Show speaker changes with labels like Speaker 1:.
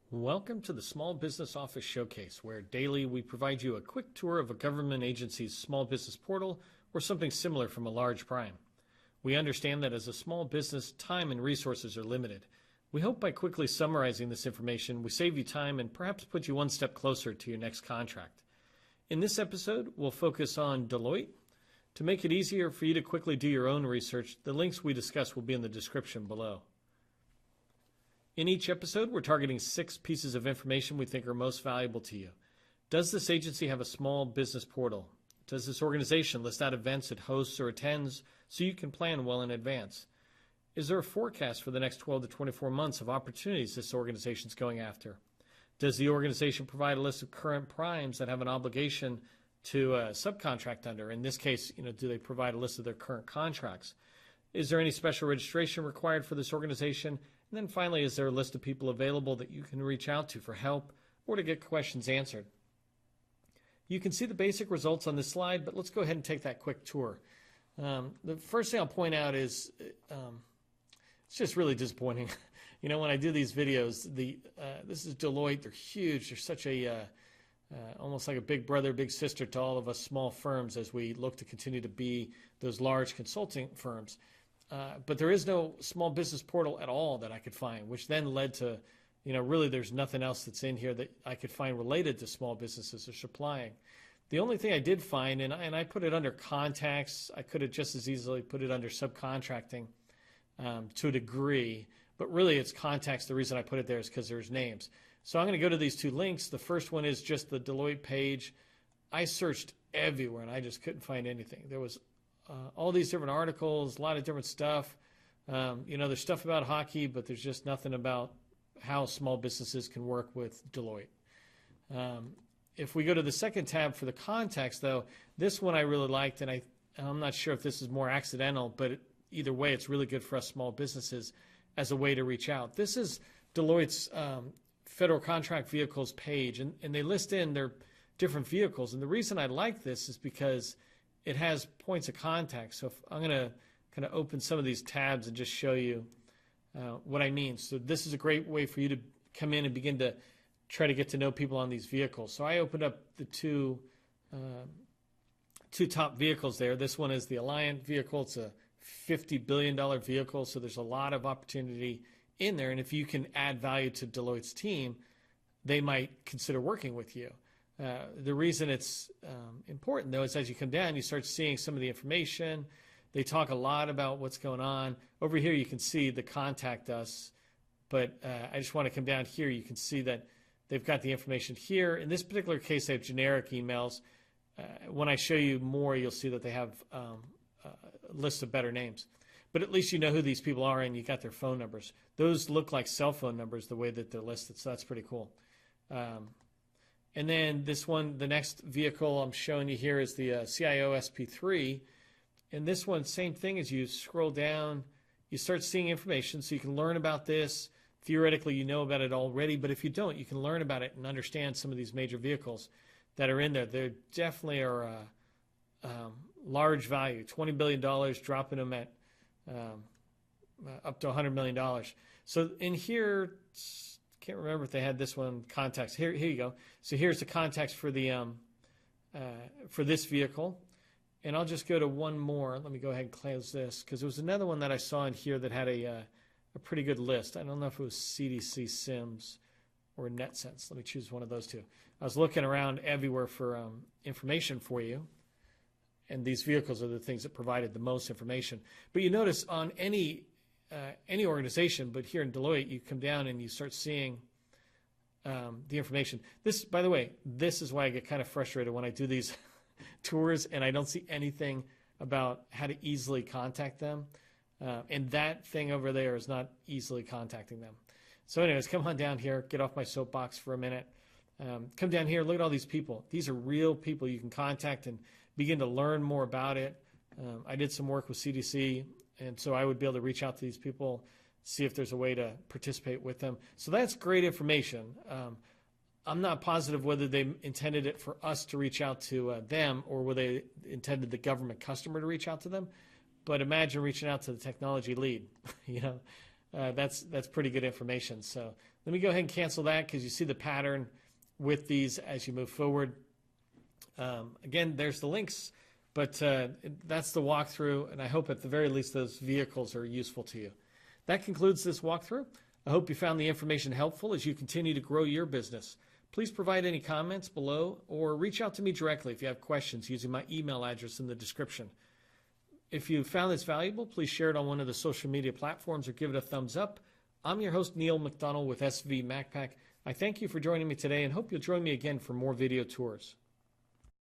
Speaker 1: Welcome to the Small Business Office Showcase, where daily we provide you a quick tour of a government agency's small business portal or something similar from a large prime. We understand that as a small business, time and resources are limited. We hope by quickly summarizing this information, we save you time and perhaps put you one step closer to your next contract. In this episode, we'll focus on Deloitte. To make it easier for you to quickly do your own research, the links we discuss will be in the description below. In each episode, we're targeting 6 pieces of information we think are most valuable to you. Does this agency have a small business portal? Does this organization list out events it hosts or attends so you can plan well in advance? Is there a forecast for the next 12 to 24 months of opportunities this organization is going after? Does the organization provide a list of current primes that have an obligation to subcontract under? In this case, do they provide a list of their current contracts? Is there any special registration required for this organization? And then finally, is there a list of people available that you can reach out to for help or to get questions answered? You can see the basic results on this slide, but let's go ahead and take that quick tour. The first thing I'll point out is it's just really disappointing. When I do these videos, this is Deloitte. They're huge. They're such a almost like a big brother, big sister to all of us small firms as we look to continue to be those large consulting firms. But there is no small business portal at all that I could find, which then led to, really there's nothing else that's in here that I could find related to small businesses or supplying. The only thing I did find, and I put it under contacts, I could have just as easily put it under subcontracting to a degree, but really it's contacts. The reason I put it there is because there's names. So I'm going to go to these 2 links. The first one is just the Deloitte page. I searched everywhere and I just couldn't find anything. There was all these different articles, a lot of different stuff. There's stuff about hockey, but there's just nothing about how small businesses can work with Deloitte. If we go to the second tab for the contacts, though, this one I really liked, and I'm not sure if this is more accidental, but either way, it's really good for us small businesses as a way to reach out. This is Deloitte's federal contract vehicles page, and they list in their different vehicles. And the reason I like this is because it has points of contact. So if I'm going to kind of open some of these tabs and just show you what I mean. So this is a great way for you to come in and begin to try to get to know people on these vehicles. So I opened up the two top vehicles there. This one is the Alliant vehicle. It's a $50 billion vehicle, so there's a lot of opportunity in there. And if you can add value to Deloitte's team, they might consider working with you. The reason it's important, though, is as you come down, you start seeing some of the information. They talk a lot about what's going on. Over here, you can see the contact us, but I just want to come down here. You can see that they've got the information here. In this particular case, they have generic emails. When I show you more, you'll see that they have lists of better names. But at least you know who these people are and you got their phone numbers. Those look like cell phone numbers the way that they're listed, so that's pretty cool. And then this one, the next vehicle I'm showing you here is the CIO SP3. And this one, same thing. As you scroll down, you start seeing information so you can learn about this. Theoretically, you know about it already, but if you don't, you can learn about it and understand some of these major vehicles that are in there. They definitely are large value, $20 billion, dropping them at up to $100 million. So in here, can't remember if they had this one, contacts. Here you go. So here's the contacts for the for this vehicle. And I'll just go to one more. Let me go ahead and close this because there was another one that I saw in here that had a pretty good list. I don't know if it was CDC Sims or NetSense. Let me choose one of those 2. I was looking around everywhere for information for you. And these vehicles are the things that provided the most information. But you notice on any organization, but here in Deloitte, you come down and you start seeing the information. This, by the way, this is why I get kind of frustrated when I do these tours and I don't see anything about how to easily contact them. And that thing over there is not easily contacting them. So anyways, come on down here, get off my soapbox for a minute. Come down here, look at all these people. These are real people you can contact and begin to learn more about it. I did some work with CDC, and so I would be able to reach out to these people, see if there's a way to participate with them. So that's great information. I'm not positive whether they intended it for us to reach out to them or whether they intended the government customer to reach out to them. But imagine reaching out to the technology lead. that's pretty good information. So let me go ahead and cancel that because you see the pattern with these as you move forward. Again, there's the links, but that's the walkthrough, and I hope at the very least those vehicles are useful to you. That concludes this walkthrough. I hope you found the information helpful as you continue to grow your business. Please provide any comments below or reach out to me directly if you have questions using my email address in the description. If you found this valuable, please share it on one of the social media platforms or give it a thumbs up. I'm your host, Neil McDonald with SV MacPack. I thank you for joining me today and hope you'll join me again for more video tours.